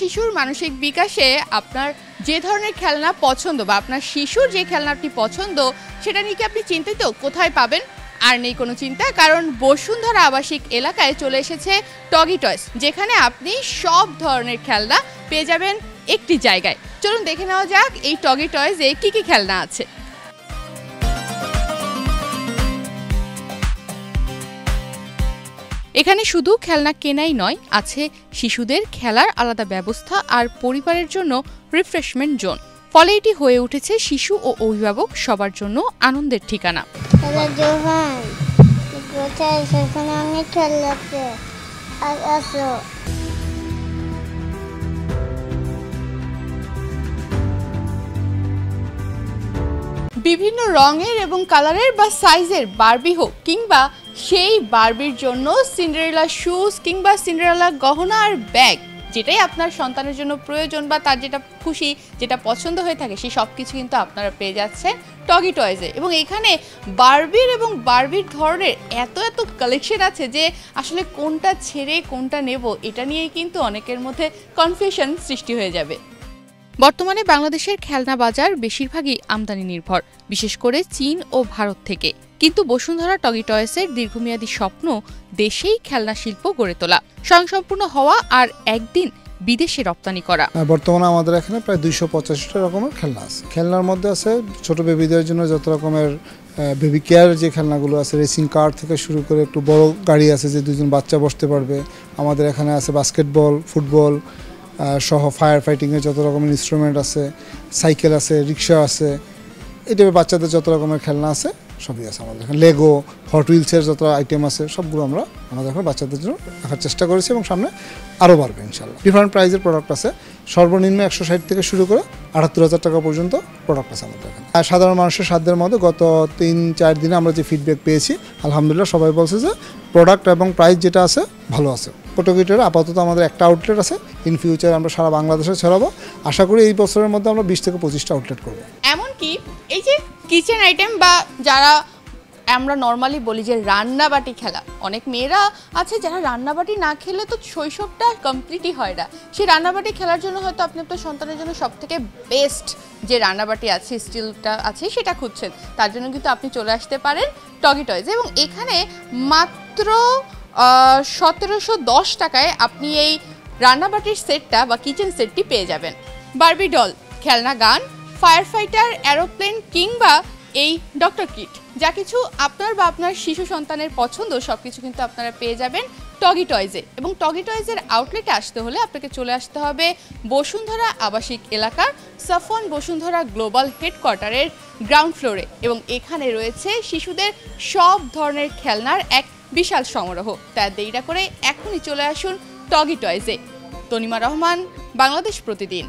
শিশুর মানসিক বিকাশে আপনার যে ধরনের খেলনা পছন্দ বা আপনার শিশুর যে খেলনাটি পছন্দ সেটা নিয়ে কি আপনি চিন্তিত? কোথায় পাবেন? আর নেই কোনো চিন্তা, কারণ বসুন্ধরা আবাসিক এলাকায় চলে এসেছে টগি টয়স, যেখানে আপনি সব ধরনের খেলনা পেয়ে যাবেন একটি জায়গায়। চলুন দেখে নেওয়া যাক এই টগি টয়সে কি কি খেলনা আছে। এখানে শুধু খেলনা কেনাই নয়, আছে শিশুদের খেলার আলাদা ব্যবস্থা আর পরিবারের জন্য রিফ্রেশমেন্ট জোন। ফলে এটি হয়ে উঠেছে শিশু ও অভিভাবক সবার জন্য আনন্দের ঠিকানা। বিভিন্ন রঙের এবং কালারের বা সাইজের বারবি হোক কিংবা সেই বারবির জন্য সিন্ডারেলা শুজ কিংবা সিন্ডারেলা গহনা আর ব্যাগ, যেটাই আপনার সন্তানের জন্য প্রয়োজন বা তার যেটা খুশি, যেটা পছন্দ হয়ে থাকে, সেই সব কিছু কিন্তু আপনারা পেয়ে যাচ্ছেন টগি টয়সে। এবং এখানে বারবির ধরনের এত কালেকশন আছে যে আসলে কোনটা ছেড়ে কোনটা নেব এটা নিয়েই কিন্তু অনেকের মধ্যে কনফিউশন সৃষ্টি হয়ে যাবে। বর্তমানে বাংলাদেশের খেলনা বাজার বেশিরভাগই আমদানি নির্ভর, বিশেষ করে চীন ও ভারত থেকে। কিন্তু বসুন্ধরা টগি টয়সের দীর্ঘমেয়াদী স্বপ্ন দেশেই খেলনা শিল্প গড়ে তোলা, স্বয়ংসম্পূর্ণ হওয়া আর একদিন বিদেশে রপ্তানি করা। বর্তমানে আমাদের এখানে প্রায় 285টা রকমের খেলনা আছে। খেলনার মধ্যে আছে ছোট বেবিদের জন্য যত রকমের বেবি কেয়ার যে খেলনাগুলো আছে, রেসিং কার থেকে শুরু করে একটু বড় গাড়ি আছে যে দুজন বাচ্চা বসতে পারবে। আমাদের এখানে আছে বাস্কেটবল, ফুটবল সহ ফায়ার ফাইটিংয়ের যত রকমের ইনস্ট্রুমেন্ট আছে, সাইকেল আছে, রিক্সা আছে, এই টাইপের বাচ্চাদের যত রকমের খেলনা আছে সবই আছে আমাদের এখানে। লেগো, হট হুইলসের যত আইটেম আছে সবগুলো আমরা আমাদের এখন বাচ্চাদের জন্য রাখার চেষ্টা করেছি এবং সামনে আরও বাড়বে ইনশাল্লাহ। ডিফারেন্ট প্রাইজের প্রোডাক্ট আছে, সর্বনিম্ন 160 থেকে শুরু করে 78,000 টাকা পর্যন্ত প্রোডাক্ট আছে আমাদের এখানে। আর সাধারণ মানুষের সাধ্যের মধ্যে গত 3-4 দিনে আমরা যে ফিডব্যাক পেয়েছি, আলহামদুলিল্লাহ সবাই বলছে যে প্রোডাক্ট এবং প্রাইস যেটা আছে ভালো আছে। টগিটয়ের আপাতত আমাদের একটা আউটলেট আছে, ইন ফিউচার আমরা সারা বাংলাদেশে ছড়াবো। আশা করি এই বছরের মধ্যে আমরা 20 থেকে 25টা আউটলেট করবো। এমনকি এই যে কিচেন আইটেম বা যারা আমরা নর্মালি বলি যে রান্নাবাটি খেলা, অনেক মেয়েরা আছে যারা রান্নাবাটি না খেলে তো শৈশবটা কমপ্লিটই হয় না। সেই রান্নাবাটি খেলার জন্য হয়তো আপনি আপনার সন্তানের জন্য সব থেকে বেস্ট যে রান্নাবাটি আছে, স্টিলটা আছে, সেটা খুঁজছেন। তার জন্য কিন্তু আপনি চলে আসতে পারেন টগি টয়সে। এবং এখানে মাত্র 1710 টাকায় আপনি এই রান্নাবাটির সেটটা বা কিচেন সেটটি পেয়ে যাবেন। বারবি ডল, খেলনা গান, ফায়ার ফাইটার, এরোপ্লেন কিংবা এই ডক্টর কিট, যা কিছু আপনার বা আপনার শিশু সন্তানের পছন্দ সবকিছু কিন্তু আপনারা পেয়ে যাবেন টগি টয়সে। এবং টগি টয়সের আউটলেটে আসতে হলে আপনাকে চলে আসতে হবে বসুন্ধরা আবাসিক এলাকার সাফওয়ান বসুন্ধরা গ্লোবাল হেডকোয়ার্টারের গ্রাউন্ড ফ্লোরে। এবং এখানে রয়েছে শিশুদের সব ধরনের খেলনার এক বিশাল সমারোহ। তাই দেরি না করে এখনই চলে আসুন টগি টয়সে। তনিমা রহমান, বাংলাদেশ প্রতিদিন।